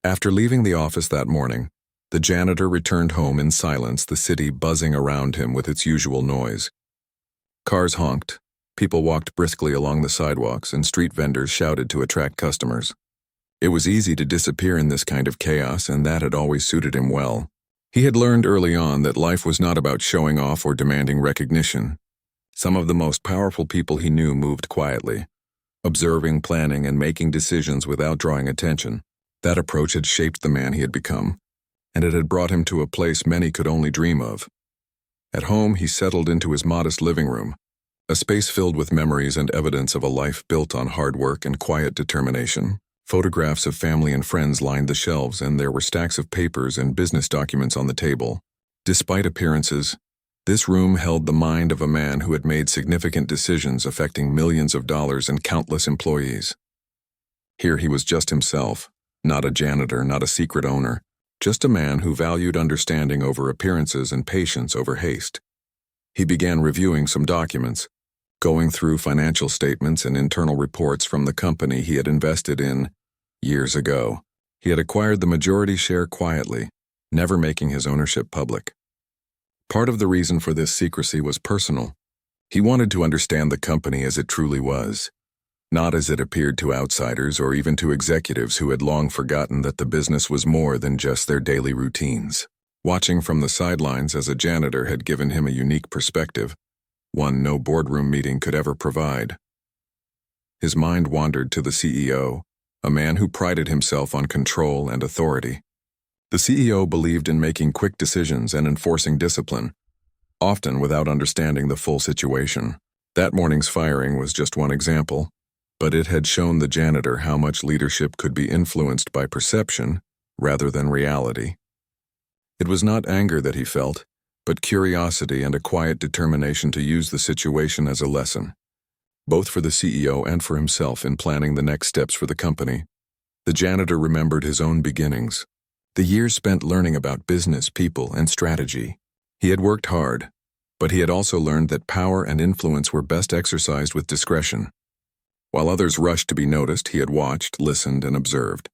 After leaving the office that morning, the janitor returned home in silence, the city buzzing around him with its usual noise. Cars honked, people walked briskly along the sidewalks, and street vendors shouted to attract customers. It was easy to disappear in this kind of chaos, and that had always suited him well. He had learned early on that life was not about showing off or demanding recognition. Some of the most powerful people he knew moved quietly, observing, planning, and making decisions without drawing attention. That approach had shaped the man he had become, and it had brought him to a place many could only dream of. At home, he settled into his modest living room, a space filled with memories and evidence of a life built on hard work and quiet determination. Photographs of family and friends lined the shelves, and there were stacks of papers and business documents on the table. Despite appearances, this room held the mind of a man who had made significant decisions affecting millions of dollars and countless employees. Here he was just himself, not a janitor, not a secret owner, just a man who valued understanding over appearances and patience over haste. He began reviewing some documents, going through financial statements and internal reports from the company he had invested in years ago. He had acquired the majority share quietly, never making his ownership public. Part of the reason for this secrecy was personal. He wanted to understand the company as it truly was, not as it appeared to outsiders or even to executives who had long forgotten that the business was more than just their daily routines. Watching from the sidelines as a janitor had given him a unique perspective, one no boardroom meeting could ever provide. His mind wandered to the CEO, a man who prided himself on control and authority. The CEO believed in making quick decisions and enforcing discipline, often without understanding the full situation. That morning's firing was just one example, but it had shown the janitor how much leadership could be influenced by perception rather than reality. It was not anger that he felt, but curiosity and a quiet determination to use the situation as a lesson, both for the CEO and for himself in planning the next steps for the company. The janitor remembered his own beginnings, the years spent learning about business, people, and strategy. He had worked hard, but he had also learned that power and influence were best exercised with discretion. While others rushed to be noticed, he had watched, listened, and observed.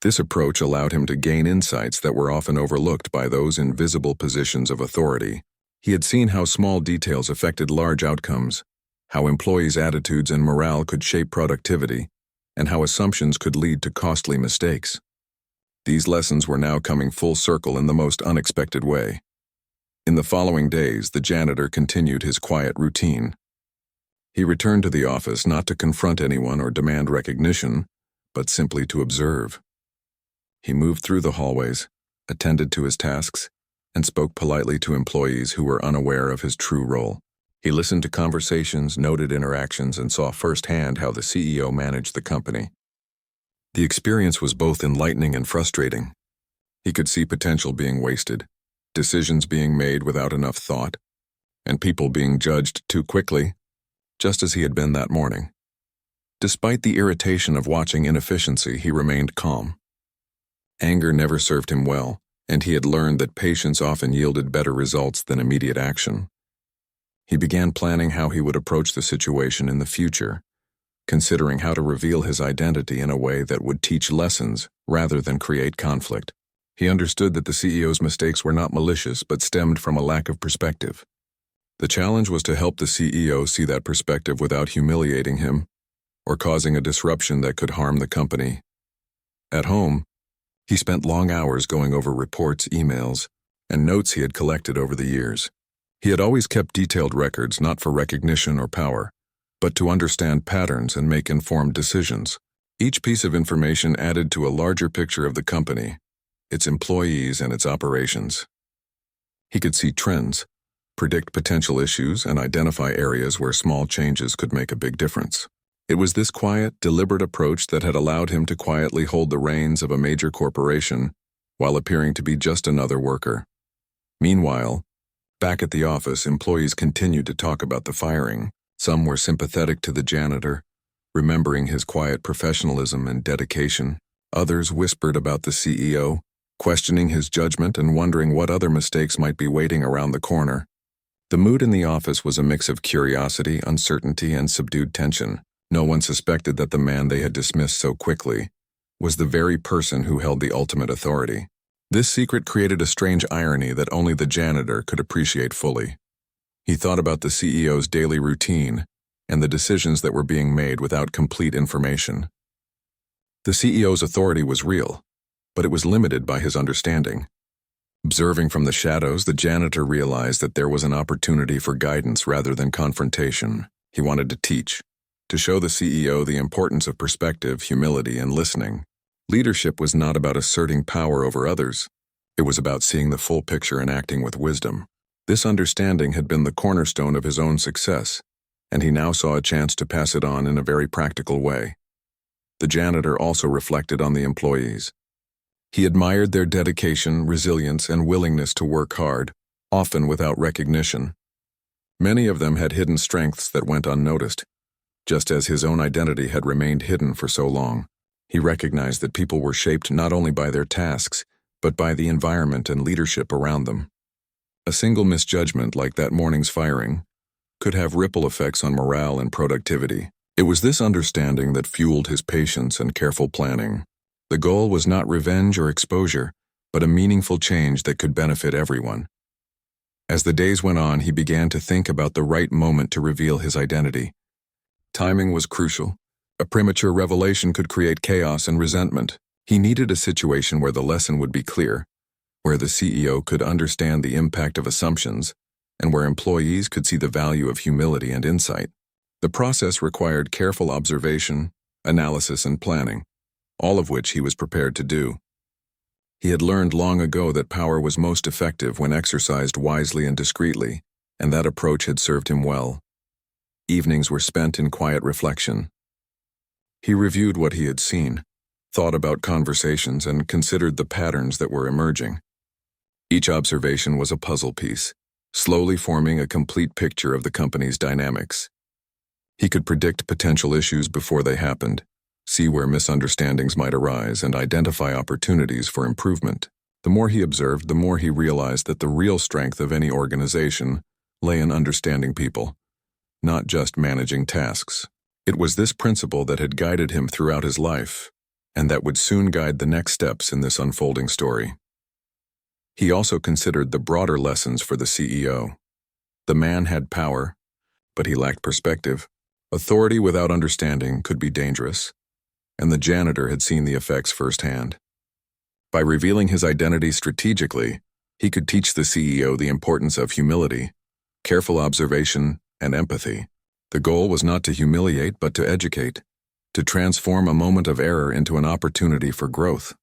This approach allowed him to gain insights that were often overlooked by those in visible positions of authority. He had seen how small details affected large outcomes, how employees' attitudes and morale could shape productivity, and how assumptions could lead to costly mistakes. These lessons were now coming full circle in the most unexpected way. In the following days, the janitor continued his quiet routine. He returned to the office not to confront anyone or demand recognition, but simply to observe. He moved through the hallways, attended to his tasks, and spoke politely to employees who were unaware of his true role. He listened to conversations, noted interactions, and saw firsthand how the CEO managed the company. The experience was both enlightening and frustrating. He could see potential being wasted, decisions being made without enough thought, and people being judged too quickly, just as he had been that morning. Despite the irritation of watching inefficiency, he remained calm. Anger never served him well, and he had learned that patience often yielded better results than immediate action. He began planning how he would approach the situation in the future, considering how to reveal his identity in a way that would teach lessons rather than create conflict. He understood that the CEO's mistakes were not malicious but stemmed from a lack of perspective. The challenge was to help the CEO see that perspective without humiliating him or causing a disruption that could harm the company. At home, he spent long hours going over reports, emails, and notes he had collected over the years. He had always kept detailed records, not for recognition or power, but to understand patterns and make informed decisions. Each piece of information added to a larger picture of the company, its employees, and its operations. He could see trends, predict potential issues, and identify areas where small changes could make a big difference. It was this quiet, deliberate approach that had allowed him to quietly hold the reins of a major corporation while appearing to be just another worker. Meanwhile, back at the office, employees continued to talk about the firing. Some were sympathetic to the janitor, remembering his quiet professionalism and dedication. Others whispered about the CEO, questioning his judgment and wondering what other mistakes might be waiting around the corner. The mood in the office was a mix of curiosity, uncertainty, and subdued tension. No one suspected that the man they had dismissed so quickly was the very person who held the ultimate authority. This secret created a strange irony that only the janitor could appreciate fully. He thought about the CEO's daily routine and the decisions that were being made without complete information. The CEO's authority was real, but it was limited by his understanding. Observing from the shadows, the janitor realized that there was an opportunity for guidance rather than confrontation. He wanted to teach, to show the CEO the importance of perspective, humility, and listening. Leadership was not about asserting power over others. It was about seeing the full picture and acting with wisdom. This understanding had been the cornerstone of his own success, and he now saw a chance to pass it on in a very practical way. The janitor also reflected on the employees. He admired their dedication, resilience, and willingness to work hard, often without recognition. Many of them had hidden strengths that went unnoticed, just as his own identity had remained hidden for so long. He recognized that people were shaped not only by their tasks, but by the environment and leadership around them. A single misjudgment like that morning's firing could have ripple effects on morale and productivity. It was this understanding that fueled his patience and careful planning. The goal was not revenge or exposure, but a meaningful change that could benefit everyone. As the days went on, he began to think about the right moment to reveal his identity. Timing was crucial. A premature revelation could create chaos and resentment. He needed a situation where the lesson would be clear, where the CEO could understand the impact of assumptions, and where employees could see the value of humility and insight. The process required careful observation, analysis, and planning, all of which he was prepared to do. He had learned long ago that power was most effective when exercised wisely and discreetly, and that approach had served him well. Evenings were spent in quiet reflection. He reviewed what he had seen, thought about conversations, and considered the patterns that were emerging. Each observation was a puzzle piece, slowly forming a complete picture of the company's dynamics. He could predict potential issues before they happened, see where misunderstandings might arise, and identify opportunities for improvement. The more he observed, the more he realized that the real strength of any organization lay in understanding people, not just managing tasks. It was this principle that had guided him throughout his life, and that would soon guide the next steps in this unfolding story. He also considered the broader lessons for the CEO. The man had power, but he lacked perspective. Authority without understanding could be dangerous, and the janitor had seen the effects firsthand. By revealing his identity strategically, he could teach the CEO the importance of humility, careful observation, and empathy. The goal was not to humiliate, but to educate, to transform a moment of error into an opportunity for growth.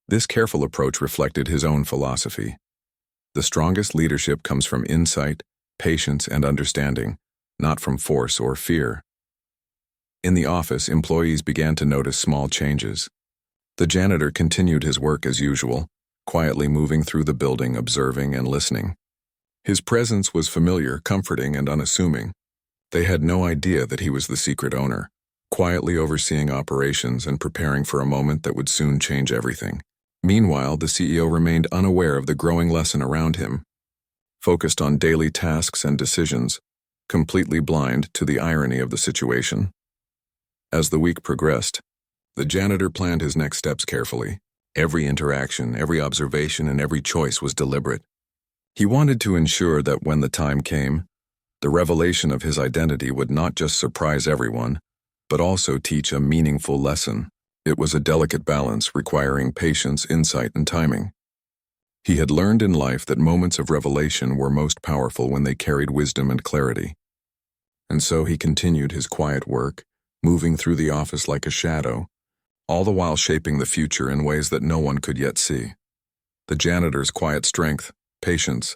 This careful approach reflected his own philosophy. The strongest leadership comes from insight, patience, and understanding, not from force or fear. In the office, employees began to notice small changes. The janitor continued his work as usual, quietly moving through the building, observing and listening. His presence was familiar, comforting, and unassuming. They had no idea that he was the secret owner, quietly overseeing operations and preparing for a moment that would soon change everything. Meanwhile, the CEO remained unaware of the growing lesson around him, focused on daily tasks and decisions, completely blind to the irony of the situation. As the week progressed, the janitor planned his next steps carefully. Every interaction, every observation, and every choice was deliberate. He wanted to ensure that when the time came, the revelation of his identity would not just surprise everyone, but also teach a meaningful lesson. It was a delicate balance requiring patience, insight, and timing. He had learned in life that moments of revelation were most powerful when they carried wisdom and clarity. And so he continued his quiet work, moving through the office like a shadow, all the while shaping the future in ways that no one could yet see. The janitor's quiet strength, patience,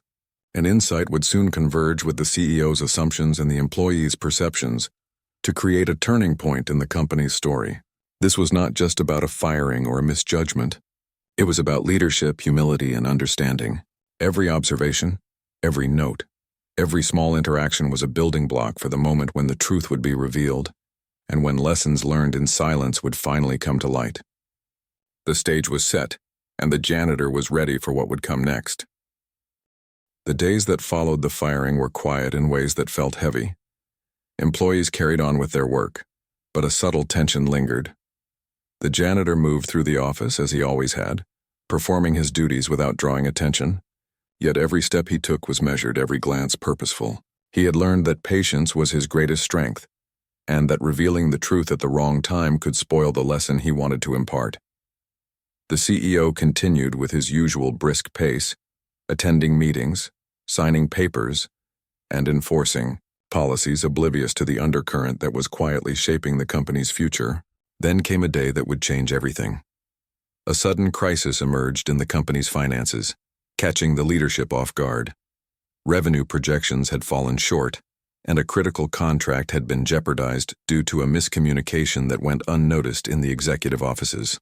and insight would soon converge with the CEO's assumptions and the employees' perceptions to create a turning point in the company's story. This was not just about a firing or a misjudgment. It was about leadership, humility, and understanding. Every observation, every note, every small interaction was a building block for the moment when the truth would be revealed, and when lessons learned in silence would finally come to light. The stage was set, and the janitor was ready for what would come next. The days that followed the firing were quiet in ways that felt heavy. Employees carried on with their work, but a subtle tension lingered. The janitor moved through the office as he always had, performing his duties without drawing attention. Yet every step he took was measured, every glance purposeful. He had learned that patience was his greatest strength, and that revealing the truth at the wrong time could spoil the lesson he wanted to impart. The CEO continued with his usual brisk pace, attending meetings, signing papers, and enforcing policies oblivious to the undercurrent that was quietly shaping the company's future. Then came a day that would change everything. A sudden crisis emerged in the company's finances, catching the leadership off guard. Revenue projections had fallen short, and a critical contract had been jeopardized due to a miscommunication that went unnoticed in the executive offices.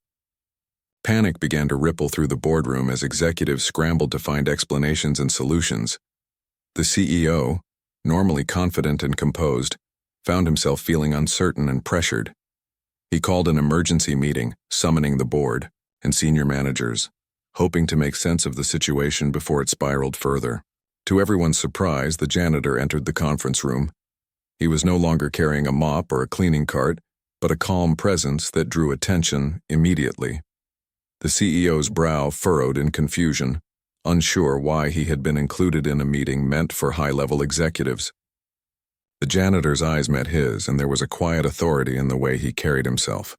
Panic began to ripple through the boardroom as executives scrambled to find explanations and solutions. The CEO, normally confident and composed, found himself feeling uncertain and pressured. He called an emergency meeting, summoning the board and senior managers, hoping to make sense of the situation before it spiraled further. To everyone's surprise, the janitor entered the conference room. He was no longer carrying a mop or a cleaning cart, but a calm presence that drew attention immediately. The CEO's brow furrowed in confusion, unsure why he had been included in a meeting meant for high-level executives. The janitor's eyes met his, and there was a quiet authority in the way he carried himself.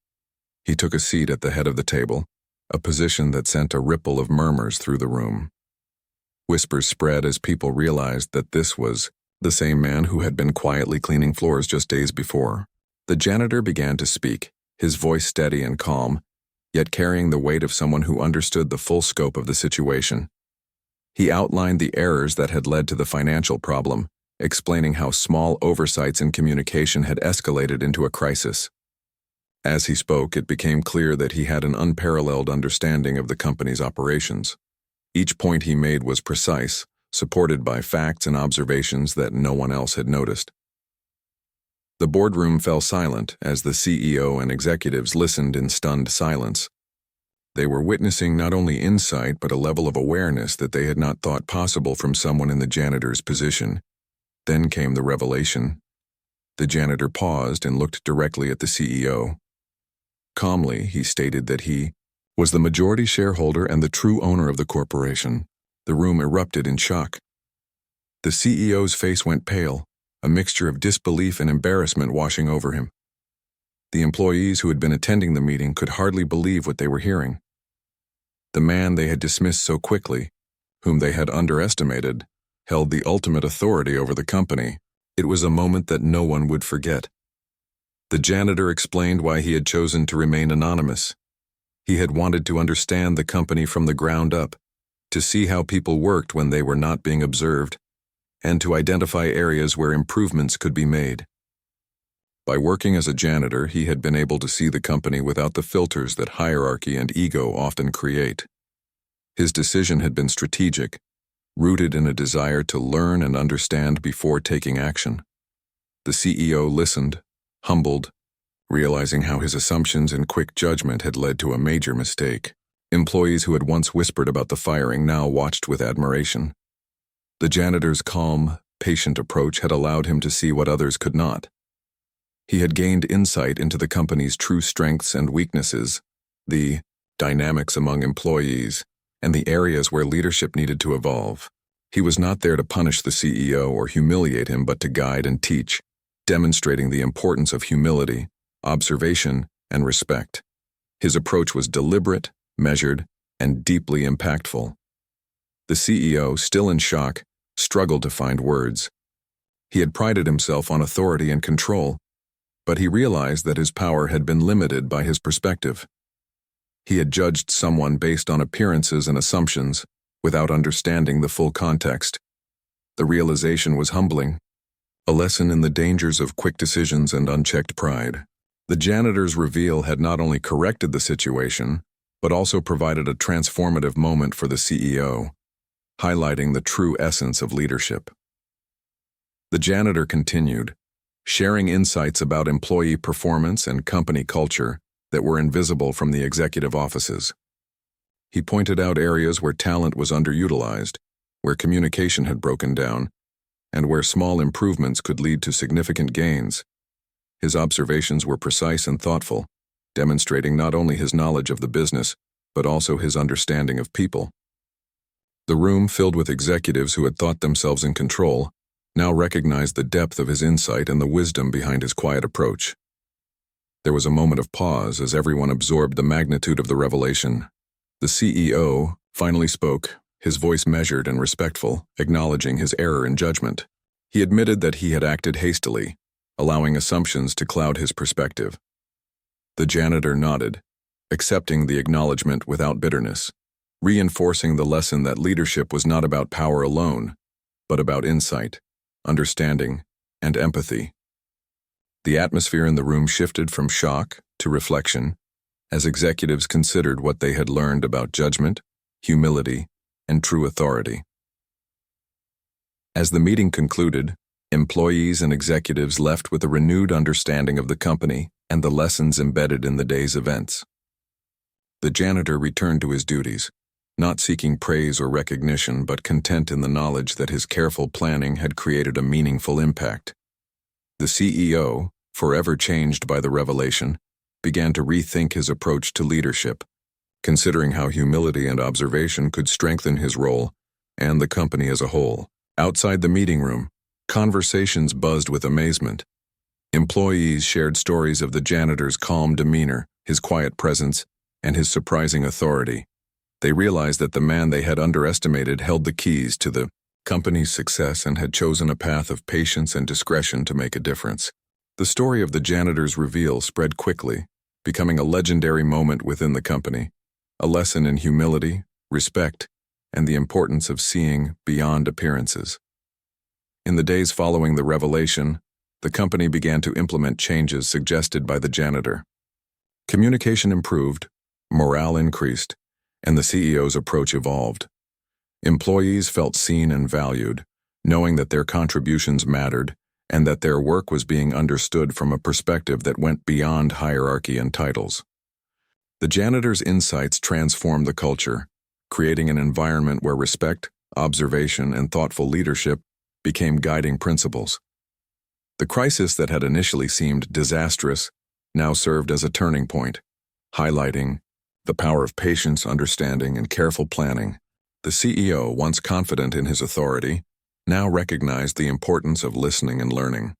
He took a seat at the head of the table, a position that sent a ripple of murmurs through the room. Whispers spread as people realized that this was the same man who had been quietly cleaning floors just days before. The janitor began to speak, his voice steady and calm, yet carrying the weight of someone who understood the full scope of the situation. He outlined the errors that had led to the financial problem, explaining how small oversights in communication had escalated into a crisis. As he spoke, it became clear that he had an unparalleled understanding of the company's operations. Each point he made was precise, supported by facts and observations that no one else had noticed. The boardroom fell silent as the CEO and executives listened in stunned silence. They were witnessing not only insight but a level of awareness that they had not thought possible from someone in the janitor's position. Then came the revelation. The janitor paused and looked directly at the CEO. Calmly, he stated that he was the majority shareholder and the true owner of the corporation. The room erupted in shock. The CEO's face went pale, a mixture of disbelief and embarrassment washing over him. The employees who had been attending the meeting could hardly believe what they were hearing. The man they had dismissed so quickly, whom they had underestimated, held the ultimate authority over the company. It was a moment that no one would forget. The janitor explained why he had chosen to remain anonymous. He had wanted to understand the company from the ground up, to see how people worked when they were not being observed, and to identify areas where improvements could be made. By working as a janitor, he had been able to see the company without the filters that hierarchy and ego often create. His decision had been strategic, rooted in a desire to learn and understand before taking action. The CEO listened, humbled, realizing how his assumptions and quick judgment had led to a major mistake. Employees who had once whispered about the firing now watched with admiration. The janitor's calm, patient approach had allowed him to see what others could not. He had gained insight into the company's true strengths and weaknesses, the dynamics among employees, and the areas where leadership needed to evolve. He was not there to punish the CEO or humiliate him, but to guide and teach, demonstrating the importance of humility, observation, and respect. His approach was deliberate, measured, and deeply impactful. The CEO, still in shock, struggled to find words. He had prided himself on authority and control, but he realized that his power had been limited by his perspective. He had judged someone based on appearances and assumptions, without understanding the full context. The realization was humbling, a lesson in the dangers of quick decisions and unchecked pride. The janitor's reveal had not only corrected the situation, but also provided a transformative moment for the CEO, highlighting the true essence of leadership. The janitor continued, sharing insights about employee performance and company culture that were invisible from the executive offices. He pointed out areas where talent was underutilized, where communication had broken down, and where small improvements could lead to significant gains. His observations were precise and thoughtful, demonstrating not only his knowledge of the business, but also his understanding of people. The room, filled with executives who had thought themselves in control, now recognized the depth of his insight and the wisdom behind his quiet approach. There was a moment of pause as everyone absorbed the magnitude of the revelation. The CEO finally spoke, his voice measured and respectful, acknowledging his error in judgment. He admitted that he had acted hastily, allowing assumptions to cloud his perspective. The janitor nodded, accepting the acknowledgement without bitterness, reinforcing the lesson that leadership was not about power alone, but about insight, understanding, and empathy. The atmosphere in the room shifted from shock to reflection as executives considered what they had learned about judgment, humility, and true authority. As the meeting concluded, employees and executives left with a renewed understanding of the company and the lessons embedded in the day's events. The janitor returned to his duties, not seeking praise or recognition but content in the knowledge that his careful planning had created a meaningful impact. The CEO, forever changed by the revelation, began to rethink his approach to leadership, considering how humility and observation could strengthen his role and the company as a whole. Outside the meeting room, conversations buzzed with amazement. Employees shared stories of the janitor's calm demeanor, his quiet presence, and his surprising authority. They realized that the man they had underestimated held the keys to the company's success and had chosen a path of patience and discretion to make a difference. The story of the janitor's reveal spread quickly, becoming a legendary moment within the company, a lesson in humility, respect, and the importance of seeing beyond appearances. In the days following the revelation, the company began to implement changes suggested by the janitor. Communication improved, morale increased, and the CEO's approach evolved. Employees felt seen and valued, knowing that their contributions mattered and that their work was being understood from a perspective that went beyond hierarchy and titles. The janitor's insights transformed the culture, creating an environment where respect, observation, and thoughtful leadership became guiding principles. The crisis that had initially seemed disastrous now served as a turning point, highlighting the power of patience, understanding, and careful planning. The CEO, once confident in his authority, now recognized the importance of listening and learning.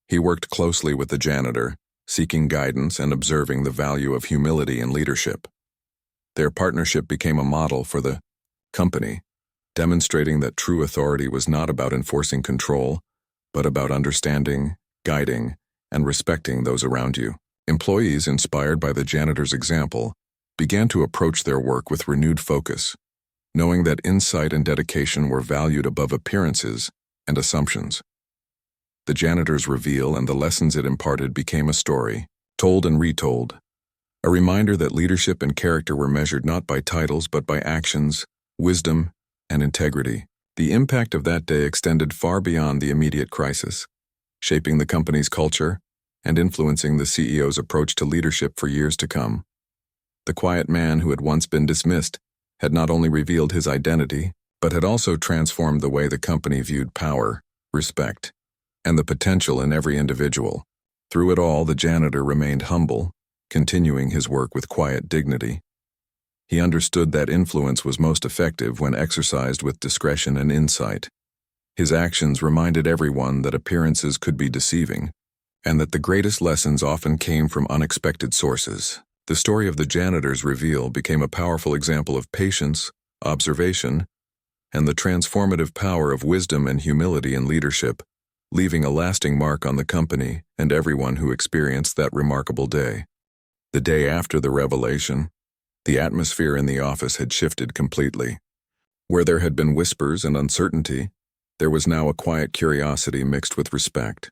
He worked closely with the janitor, seeking guidance and observing the value of humility in leadership. Their partnership became a model for the company, demonstrating that true authority was not about enforcing control, but about understanding, guiding, and respecting those around you. Employees, inspired by the janitor's example, began to approach their work with renewed focus, knowing that insight and dedication were valued above appearances and assumptions. The janitor's reveal and the lessons it imparted became a story, told and retold, a reminder that leadership and character were measured not by titles but by actions, wisdom, and integrity. The impact of that day extended far beyond the immediate crisis, shaping the company's culture and influencing the CEO's approach to leadership for years to come. The quiet man who had once been dismissed had not only revealed his identity, but had also transformed the way the company viewed power, respect, and the potential in every individual. Through it all, the janitor remained humble, continuing his work with quiet dignity. He understood that influence was most effective when exercised with discretion and insight. His actions reminded everyone that appearances could be deceiving, and that the greatest lessons often came from unexpected sources. The story of the janitor's reveal became a powerful example of patience, observation, and the transformative power of wisdom and humility in leadership, leaving a lasting mark on the company and everyone who experienced that remarkable day. The day after the revelation, the atmosphere in the office had shifted completely. Where there had been whispers and uncertainty, there was now a quiet curiosity mixed with respect.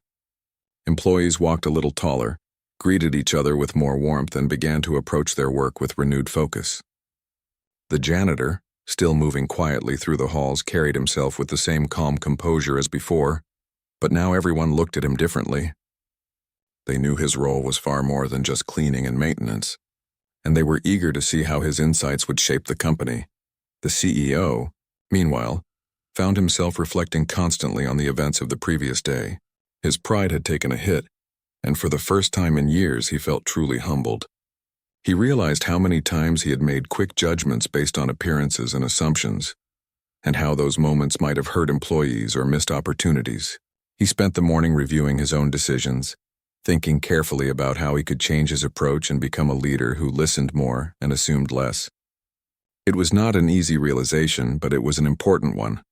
Employees walked a little taller, greeted each other with more warmth, and began to approach their work with renewed focus. The janitor, still moving quietly through the halls, carried himself with the same calm composure as before, but now everyone looked at him differently. They knew his role was far more than just cleaning and maintenance, and they were eager to see how his insights would shape the company. The CEO, meanwhile, found himself reflecting constantly on the events of the previous day. His pride had taken a hit, and for the first time in years he felt truly humbled. He realized how many times he had made quick judgments based on appearances and assumptions, and how those moments might have hurt employees or missed opportunities. He spent the morning reviewing his own decisions, thinking carefully about how he could change his approach and become a leader who listened more and assumed less. It was not an easy realization, but it was an important one.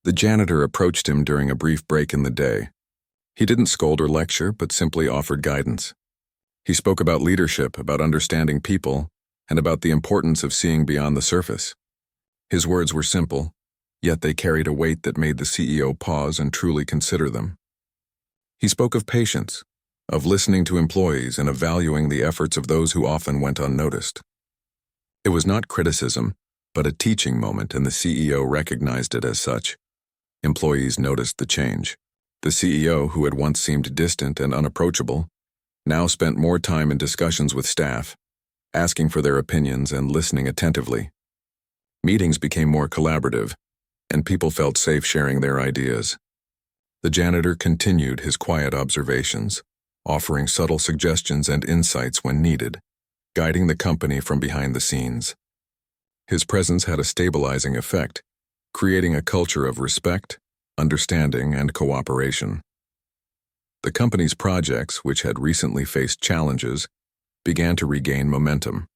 The janitor approached him during a brief break in the day. He didn't scold or lecture, but simply offered guidance. He spoke about leadership, about understanding people, and about the importance of seeing beyond the surface. His words were simple, yet they carried a weight that made the CEO pause and truly consider them. He spoke of patience, of listening to employees, and of valuing the efforts of those who often went unnoticed. It was not criticism, but a teaching moment, and the CEO recognized it as such. Employees noticed the change. The CEO, who had once seemed distant and unapproachable, now spent more time in discussions with staff, asking for their opinions and listening attentively. Meetings became more collaborative, and people felt safe sharing their ideas. The janitor continued his quiet observations, offering subtle suggestions and insights when needed, guiding the company from behind the scenes. His presence had a stabilizing effect, creating a culture of respect, understanding, and cooperation. The company's projects, which had recently faced challenges, began to regain momentum.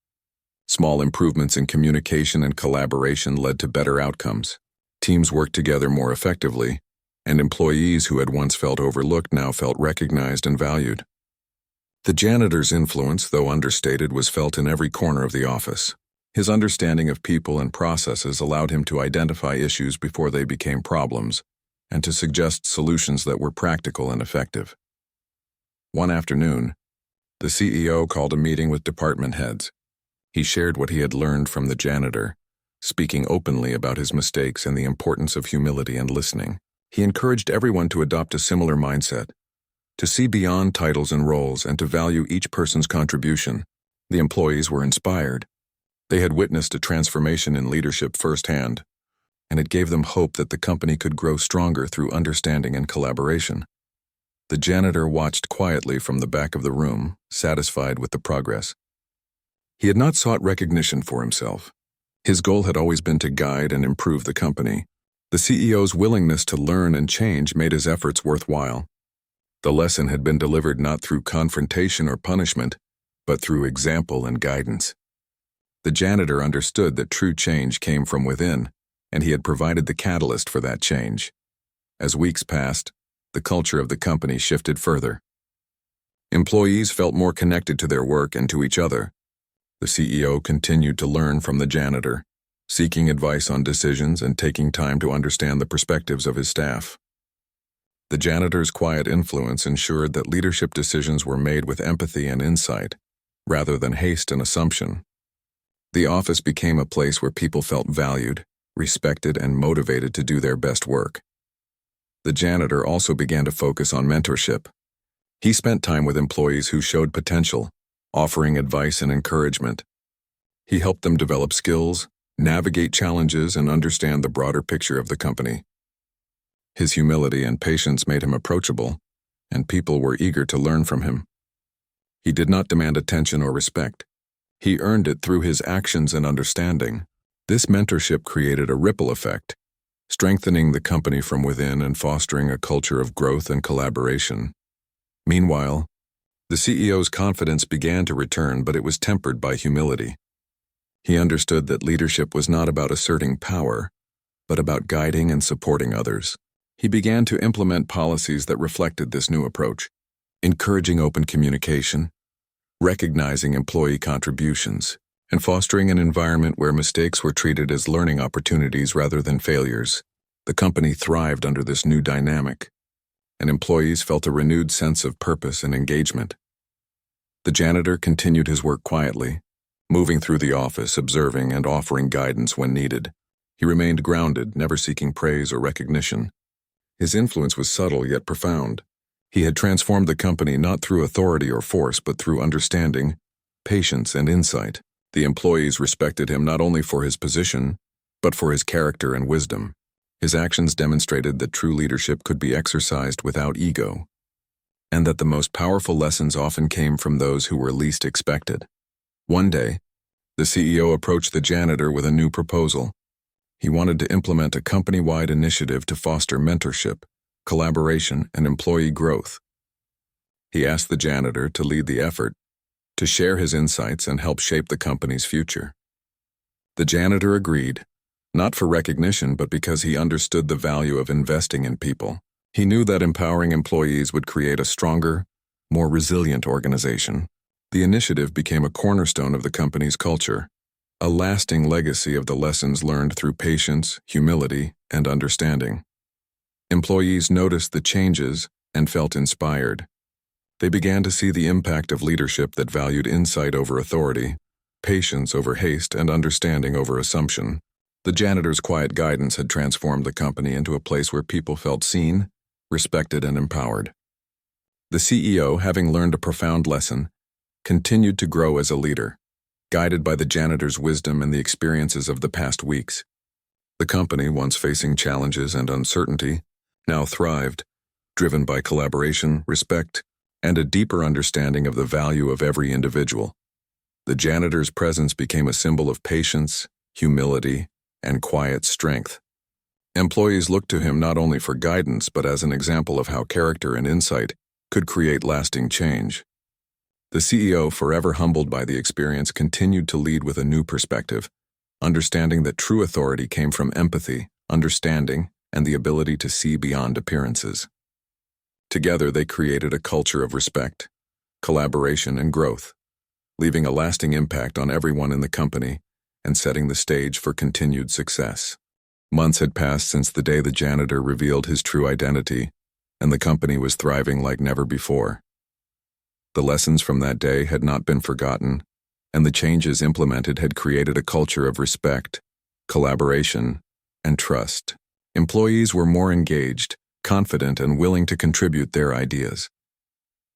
Small improvements in communication and collaboration led to better outcomes. Teams worked together more effectively, and employees who had once felt overlooked now felt recognized and valued. The janitor's influence, though understated, was felt in every corner of the office. His understanding of people and processes allowed him to identify issues before they became problems, and to suggest solutions that were practical and effective. One afternoon, the CEO called a meeting with department heads. He shared what he had learned from the janitor, speaking openly about his mistakes and the importance of humility and listening. He encouraged everyone to adopt a similar mindset, to see beyond titles and roles and to value each person's contribution. The employees were inspired. They had witnessed a transformation in leadership firsthand, and it gave them hope that the company could grow stronger through understanding and collaboration. The janitor watched quietly from the back of the room, satisfied with the progress. He had not sought recognition for himself. His goal had always been to guide and improve the company. The CEO's willingness to learn and change made his efforts worthwhile. The lesson had been delivered not through confrontation or punishment, but through example and guidance. The janitor understood that true change came from within, and he had provided the catalyst for that change. As weeks passed, the culture of the company shifted further. Employees felt more connected to their work and to each other. The CEO continued to learn from the janitor, seeking advice on decisions and taking time to understand the perspectives of his staff. The janitor's quiet influence ensured that leadership decisions were made with empathy and insight, rather than haste and assumption. The office became a place where people felt valued, respected, and motivated to do their best work. The janitor also began to focus on mentorship. He spent time with employees who showed potential, offering advice and encouragement. He helped them develop skills, navigate challenges, and understand the broader picture of the company. His humility and patience made him approachable, and people were eager to learn from him. He did not demand attention or respect. He earned it through his actions and understanding. This mentorship created a ripple effect, strengthening the company from within and fostering a culture of growth and collaboration. Meanwhile, the CEO's confidence began to return, but it was tempered by humility. He understood that leadership was not about asserting power, but about guiding and supporting others. He began to implement policies that reflected this new approach, encouraging open communication, recognizing employee contributions, and fostering an environment where mistakes were treated as learning opportunities rather than failures. The company thrived under this new dynamic, and employees felt a renewed sense of purpose and engagement. The janitor continued his work quietly, moving through the office, observing and offering guidance when needed. He remained grounded, never seeking praise or recognition. His influence was subtle yet profound. He had transformed the company not through authority or force, but through understanding, patience, and insight. The employees respected him not only for his position, but for his character and wisdom. His actions demonstrated that true leadership could be exercised without ego, and that the most powerful lessons often came from those who were least expected. One day, the CEO approached the janitor with a new proposal. He wanted to implement a company-wide initiative to foster mentorship, collaboration, and employee growth. He asked the janitor to lead the effort, to share his insights and help shape the company's future. The janitor agreed, not for recognition but because he understood the value of investing in people. He knew that empowering employees would create a stronger, more resilient organization. The initiative became a cornerstone of the company's culture, a lasting legacy of the lessons learned through patience, humility, and understanding. Employees noticed the changes and felt inspired. They began to see the impact of leadership that valued insight over authority, patience over haste, and understanding over assumption. The janitor's quiet guidance had transformed the company into a place where people felt seen, respected, and empowered. The CEO, having learned a profound lesson, continued to grow as a leader, guided by the janitor's wisdom and the experiences of the past weeks. The company, once facing challenges and uncertainty, now thrived, driven by collaboration, respect, and a deeper understanding of the value of every individual. The janitor's presence became a symbol of patience, humility, and quiet strength. Employees looked to him not only for guidance but as an example of how character and insight could create lasting change. The CEO, forever humbled by the experience, continued to lead with a new perspective, understanding that true authority came from empathy, understanding, and the ability to see beyond appearances. Together, they created a culture of respect, collaboration, and growth, leaving a lasting impact on everyone in the company and setting the stage for continued success. Months had passed since the day the janitor revealed his true identity, and the company was thriving like never before. The lessons from that day had not been forgotten, and the changes implemented had created a culture of respect, collaboration, and trust. Employees were more engaged, confident, and willing to contribute their ideas.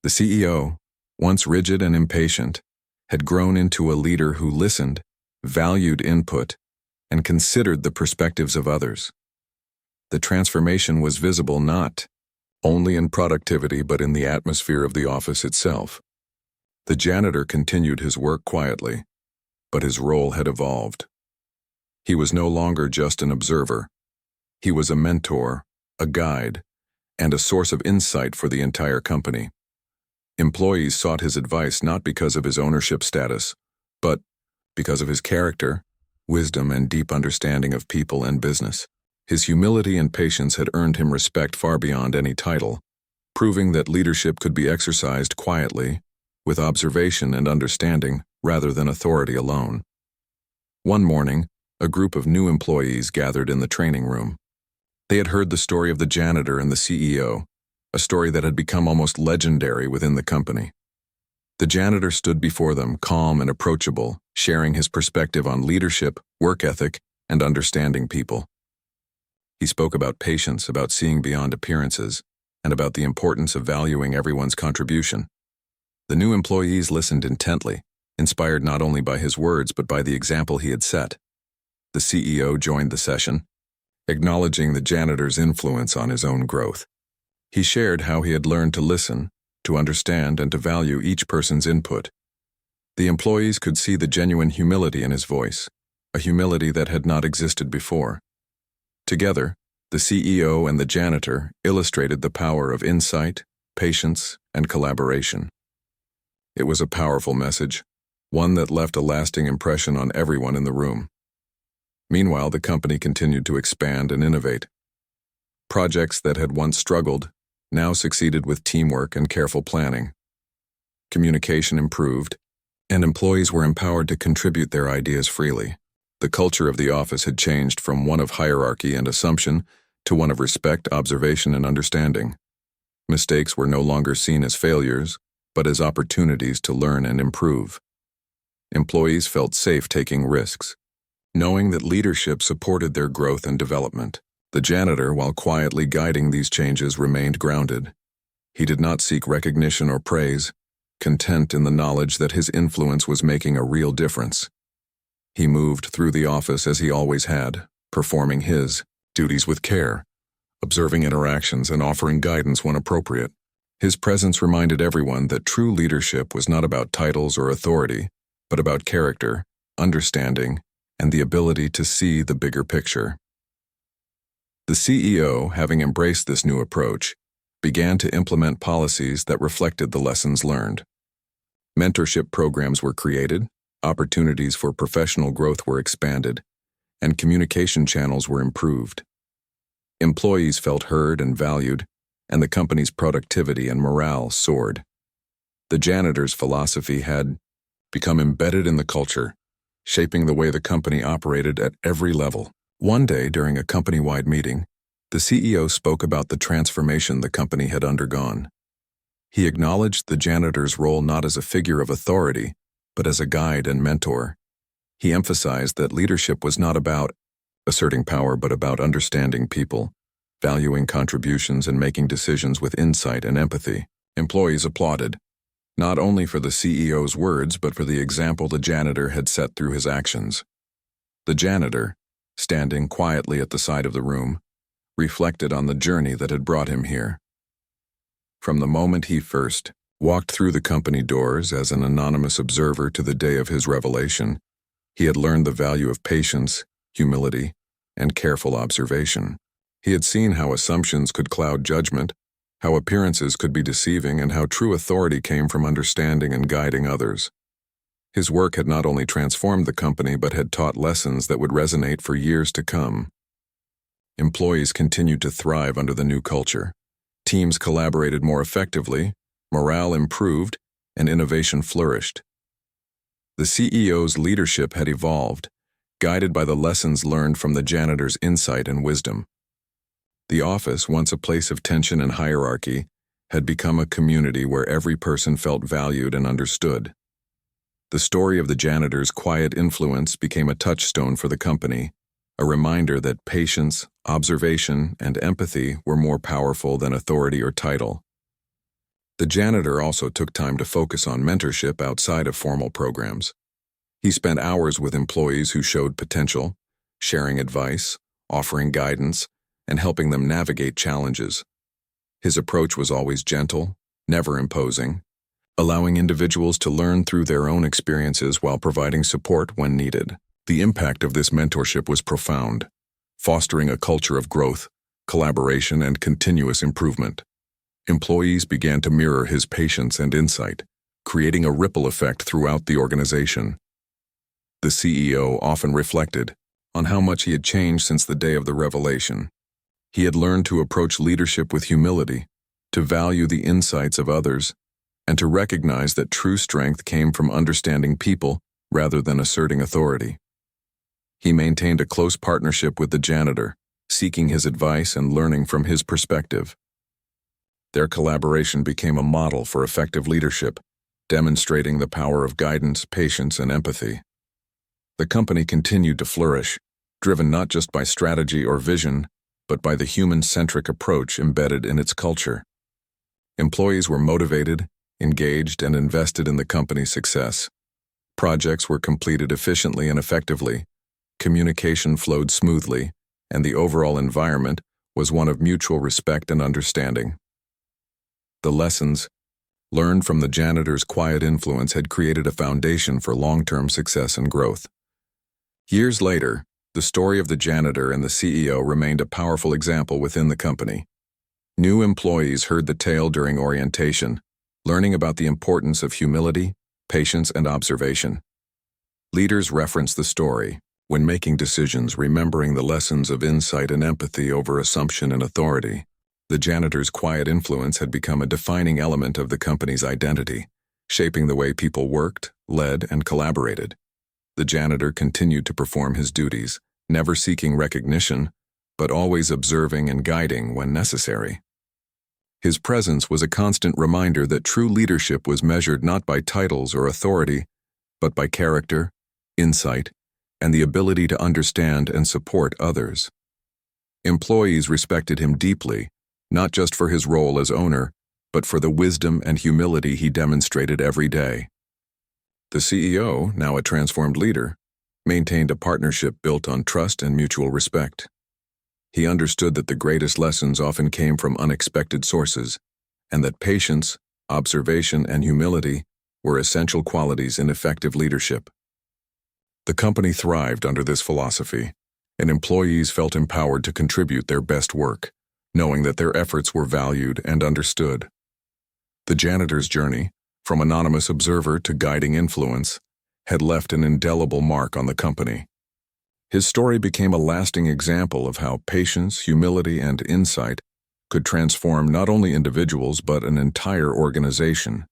The CEO, once rigid and impatient, had grown into a leader who listened, valued input, and considered the perspectives of others. The transformation was visible not only in productivity but in the atmosphere of the office itself. The janitor continued his work quietly, but his role had evolved. He was no longer just an observer. He was a mentor, a guide, and a source of insight for the entire company. Employees sought his advice not because of his ownership status, but because of his character, wisdom, and deep understanding of people and business. His humility and patience had earned him respect far beyond any title, proving that leadership could be exercised quietly, with observation and understanding rather than authority alone. One morning, a group of new employees gathered in the training room. They had heard the story of the janitor and the CEO, a story that had become almost legendary within the company. The janitor stood before them, calm and approachable, sharing his perspective on leadership, work ethic, and understanding people. He spoke about patience, about seeing beyond appearances, and about the importance of valuing everyone's contribution. The new employees listened intently, inspired not only by his words but by the example he had set. The CEO joined the session, acknowledging the janitor's influence on his own growth. He shared how he had learned to listen, to understand, and to value each person's input. The employees could see the genuine humility in his voice, a humility that had not existed before. Together, the CEO and the janitor illustrated the power of insight, patience, and collaboration. It was a powerful message, one that left a lasting impression on everyone in the room. Meanwhile, the company continued to expand and innovate. Projects that had once struggled now succeeded with teamwork and careful planning. Communication improved, and employees were empowered to contribute their ideas freely. The culture of the office had changed from one of hierarchy and assumption to one of respect, observation, and understanding. Mistakes were no longer seen as failures, but as opportunities to learn and improve. Employees felt safe taking risks, knowing that leadership supported their growth and development. The janitor, while quietly guiding these changes, remained grounded. He did not seek recognition or praise, content in the knowledge that his influence was making a real difference. He moved through the office as he always had, performing his duties with care, observing interactions and offering guidance when appropriate. His presence reminded everyone that true leadership was not about titles or authority, but about character, understanding, and the ability to see the bigger picture. The CEO, having embraced this new approach, began to implement policies that reflected the lessons learned. Mentorship programs were created, opportunities for professional growth were expanded, and communication channels were improved. Employees felt heard and valued, and the company's productivity and morale soared. The janitor's philosophy had become embedded in the culture, shaping the way the company operated at every level. One day, during a company-wide meeting, the CEO spoke about the transformation the company had undergone. He acknowledged the janitor's role not as a figure of authority, but as a guide and mentor. He emphasized that leadership was not about asserting power, but about understanding people, valuing contributions, and making decisions with insight and empathy. Employees applauded, not only for the CEO's words, but for the example the janitor had set through his actions. The janitor, standing quietly at the side of the room, reflected on the journey that had brought him here. From the moment he first walked through the company doors as an anonymous observer to the day of his revelation, he had learned the value of patience, humility, and careful observation. He had seen how assumptions could cloud judgment, how appearances could be deceiving, and how true authority came from understanding and guiding others. His work had not only transformed the company, but had taught lessons that would resonate for years to come. Employees continued to thrive under the new culture. Teams collaborated more effectively, morale improved, and innovation flourished. The CEO's leadership had evolved, guided by the lessons learned from the janitor's insight and wisdom. The office, once a place of tension and hierarchy, had become a community where every person felt valued and understood. The story of the janitor's quiet influence became a touchstone for the company, a reminder that patience, observation, and empathy were more powerful than authority or title. The janitor also took time to focus on mentorship outside of formal programs. He spent hours with employees who showed potential, sharing advice, offering guidance, and helping them navigate challenges. His approach was always gentle, never imposing, allowing individuals to learn through their own experiences while providing support when needed. The impact of this mentorship was profound, fostering a culture of growth, collaboration, and continuous improvement. Employees began to mirror his patience and insight, creating a ripple effect throughout the organization. The CEO often reflected on how much he had changed since the day of the revelation. He had learned to approach leadership with humility, to value the insights of others, and to recognize that true strength came from understanding people rather than asserting authority. He maintained a close partnership with the janitor, seeking his advice and learning from his perspective. Their collaboration became a model for effective leadership, demonstrating the power of guidance, patience, and empathy. The company continued to flourish, driven not just by strategy or vision, but by the human-centric approach embedded in its culture. Employees were motivated, engaged, and invested in the company's success. Projects were completed efficiently and effectively, communication flowed smoothly, and the overall environment was one of mutual respect and understanding. The lessons learned from the janitor's quiet influence had created a foundation for long-term success and growth. Years later, the story of the janitor and the CEO remained a powerful example within the company. New employees heard the tale during orientation, learning about the importance of humility, patience, and observation. Leaders referenced the story when making decisions, remembering the lessons of insight and empathy over assumption and authority. The janitor's quiet influence had become a defining element of the company's identity, shaping the way people worked, led, and collaborated. The janitor continued to perform his duties, never seeking recognition, but always observing and guiding when necessary. His presence was a constant reminder that true leadership was measured not by titles or authority, but by character, insight, and the ability to understand and support others. Employees respected him deeply, not just for his role as owner, but for the wisdom and humility he demonstrated every day. The CEO, now a transformed leader, maintained a partnership built on trust and mutual respect. He understood that the greatest lessons often came from unexpected sources, and that patience, observation, and humility were essential qualities in effective leadership. The company thrived under this philosophy, and employees felt empowered to contribute their best work, knowing that their efforts were valued and understood. The janitor's journey, from anonymous observer to guiding influence, had left an indelible mark on the company. His story became a lasting example of how patience, humility, and insight could transform not only individuals but an entire organization.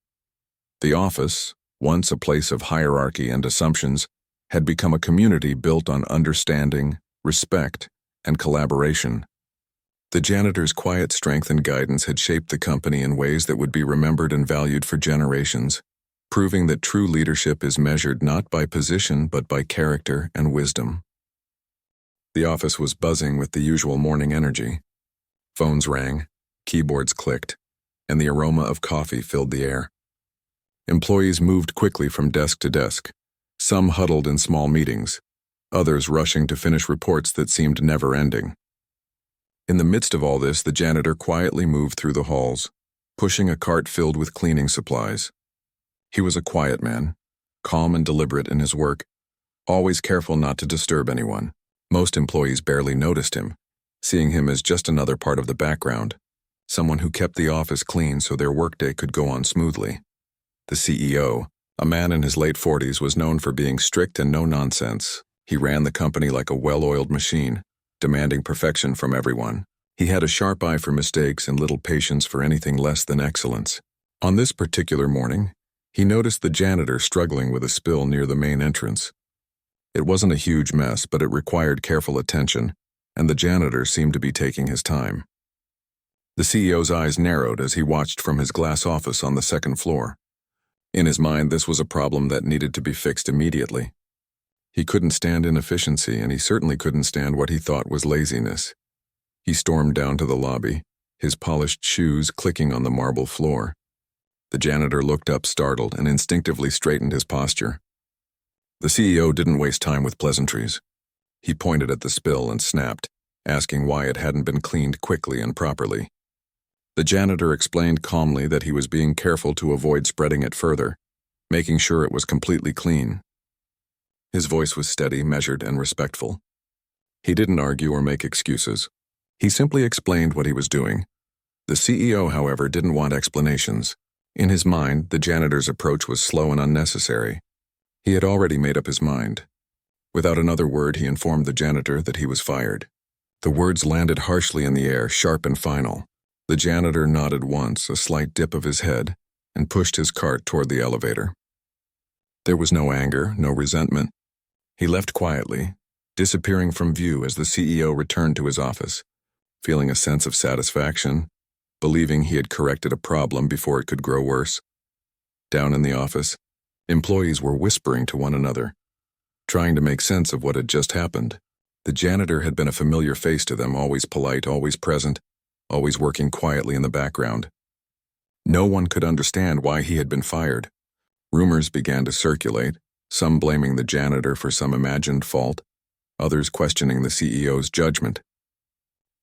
The office, once a place of hierarchy and assumptions, had become a community built on understanding, respect, and collaboration. The janitor's quiet strength and guidance had shaped the company in ways that would be remembered and valued for generations, proving that true leadership is measured not by position but by character and wisdom. The office was buzzing with the usual morning energy. Phones rang, keyboards clicked, and the aroma of coffee filled the air. Employees moved quickly from desk to desk, some huddled in small meetings, others rushing to finish reports that seemed never-ending. In the midst of all this, the janitor quietly moved through the halls, pushing a cart filled with cleaning supplies. He was a quiet man, calm and deliberate in his work, always careful not to disturb anyone. Most employees barely noticed him, seeing him as just another part of the background, someone who kept the office clean so their workday could go on smoothly. The CEO, a man in his late 40s, was known for being strict and no-nonsense. He ran the company like a well-oiled machine, demanding perfection from everyone. He had a sharp eye for mistakes and little patience for anything less than excellence. On this particular morning, he noticed the janitor struggling with a spill near the main entrance. It wasn't a huge mess, but it required careful attention, and the janitor seemed to be taking his time. The CEO's eyes narrowed as he watched from his glass office on the second floor. In his mind, this was a problem that needed to be fixed immediately. He couldn't stand inefficiency, and he certainly couldn't stand what he thought was laziness. He stormed down to the lobby, his polished shoes clicking on the marble floor. The janitor looked up startled and instinctively straightened his posture. The CEO didn't waste time with pleasantries. He pointed at the spill and snapped, asking why it hadn't been cleaned quickly and properly. The janitor explained calmly that he was being careful to avoid spreading it further, making sure it was completely clean. His voice was steady, measured, and respectful. He didn't argue or make excuses. He simply explained what he was doing. The CEO, however, didn't want explanations. In his mind, the janitor's approach was slow and unnecessary. He had already made up his mind. Without another word, he informed the janitor that he was fired. The words landed harshly in the air, sharp and final. The janitor nodded once, a slight dip of his head, and pushed his cart toward the elevator. There was no anger, no resentment. He left quietly, disappearing from view as the CEO returned to his office, feeling a sense of satisfaction, believing he had corrected a problem before it could grow worse. Down in the office, employees were whispering to one another, trying to make sense of what had just happened. The janitor had been a familiar face to them, always polite, always present, always working quietly in the background. No one could understand why he had been fired. Rumors began to circulate, some blaming the janitor for some imagined fault, others questioning the CEO's judgment.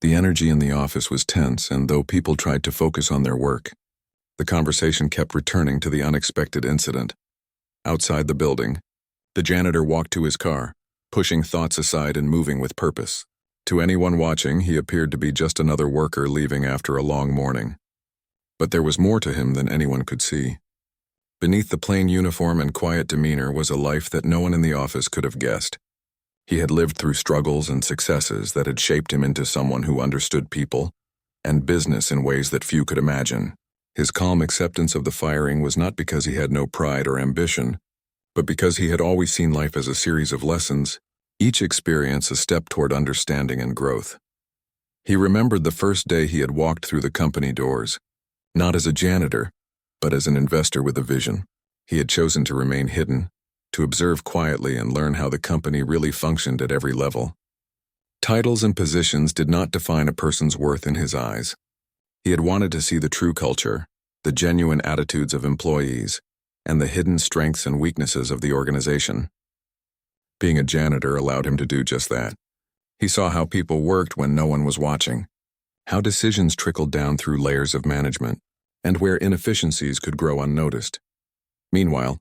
The energy in the office was tense, and though people tried to focus on their work, the conversation kept returning to the unexpected incident. Outside the building, the janitor walked to his car, pushing thoughts aside and moving with purpose. To anyone watching, he appeared to be just another worker leaving after a long morning. But there was more to him than anyone could see. Beneath the plain uniform and quiet demeanor was a life that no one in the office could have guessed. He had lived through struggles and successes that had shaped him into someone who understood people and business in ways that few could imagine. His calm acceptance of the firing was not because he had no pride or ambition, but because he had always seen life as a series of lessons, each experience a step toward understanding and growth. He remembered the first day he had walked through the company doors, not as a janitor, but as an investor with a vision. He had chosen to remain hidden, to observe quietly and learn how the company really functioned at every level. Titles and positions did not define a person's worth in his eyes. He had wanted to see the true culture, the genuine attitudes of employees, and the hidden strengths and weaknesses of the organization. Being a janitor allowed him to do just that. He saw how people worked when no one was watching, how decisions trickled down through layers of management, and where inefficiencies could grow unnoticed. Meanwhile,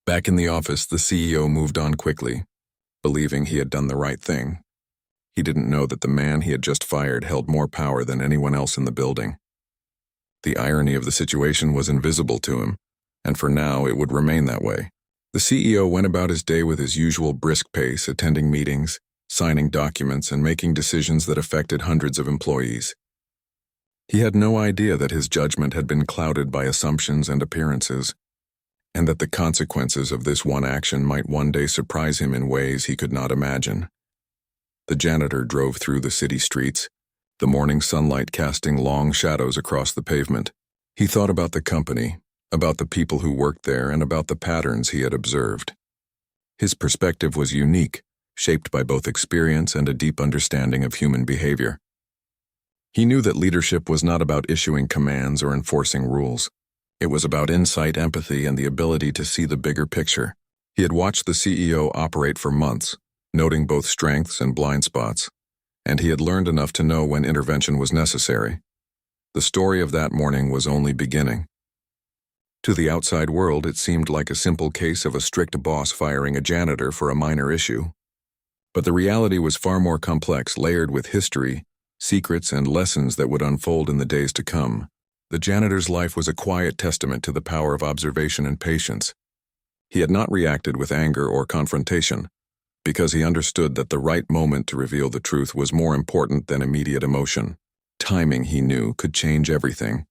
back in the office, the CEO moved on quickly, believing he had done the right thing. He didn't know that the man he had just fired held more power than anyone else in the building. The irony of the situation was invisible to him, and for now it would remain that way. The CEO went about his day with his usual brisk pace, attending meetings, signing documents, and making decisions that affected hundreds of employees. He had no idea that his judgment had been clouded by assumptions and appearances, and that the consequences of this one action might one day surprise him in ways he could not imagine. The janitor drove through the city streets, the morning sunlight casting long shadows across the pavement. He thought about the company, about the people who worked there, and about the patterns he had observed. His perspective was unique, shaped by both experience and a deep understanding of human behavior. He knew that leadership was not about issuing commands or enforcing rules. It was about insight, empathy, and the ability to see the bigger picture. He had watched the CEO operate for months, noting both strengths and blind spots, and he had learned enough to know when intervention was necessary. The story of that morning was only beginning. To the outside world, it seemed like a simple case of a strict boss firing a janitor for a minor issue. But the reality was far more complex, layered with history, secrets, and lessons that would unfold in the days to come. The janitor's life was a quiet testament to the power of observation and patience. He had not reacted with anger or confrontation, because he understood that the right moment to reveal the truth was more important than immediate emotion. Timing, he knew, could change everything.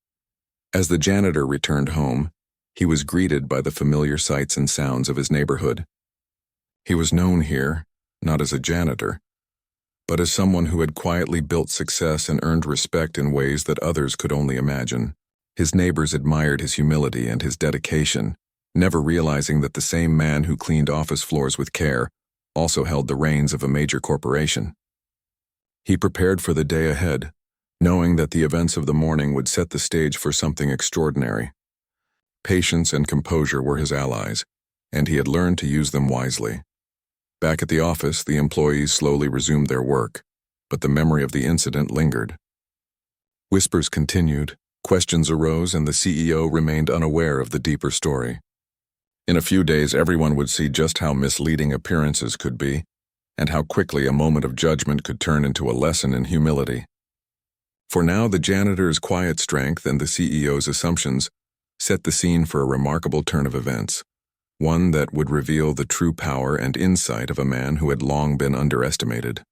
As the janitor returned home, he was greeted by the familiar sights and sounds of his neighborhood. He was known here, not as a janitor, but as someone who had quietly built success and earned respect in ways that others could only imagine. His neighbors admired his humility and his dedication, never realizing that the same man who cleaned office floors with care also held the reins of a major corporation. He prepared for the day ahead, knowing that the events of the morning would set the stage for something extraordinary. Patience and composure were his allies, and he had learned to use them wisely. Back at the office, the employees slowly resumed their work, but the memory of the incident lingered. Whispers continued, questions arose, and the CEO remained unaware of the deeper story. In a few days, everyone would see just how misleading appearances could be, and how quickly a moment of judgment could turn into a lesson in humility. For now, the janitor's quiet strength and the CEO's assumptions set the scene for a remarkable turn of events, one that would reveal the true power and insight of a man who had long been underestimated.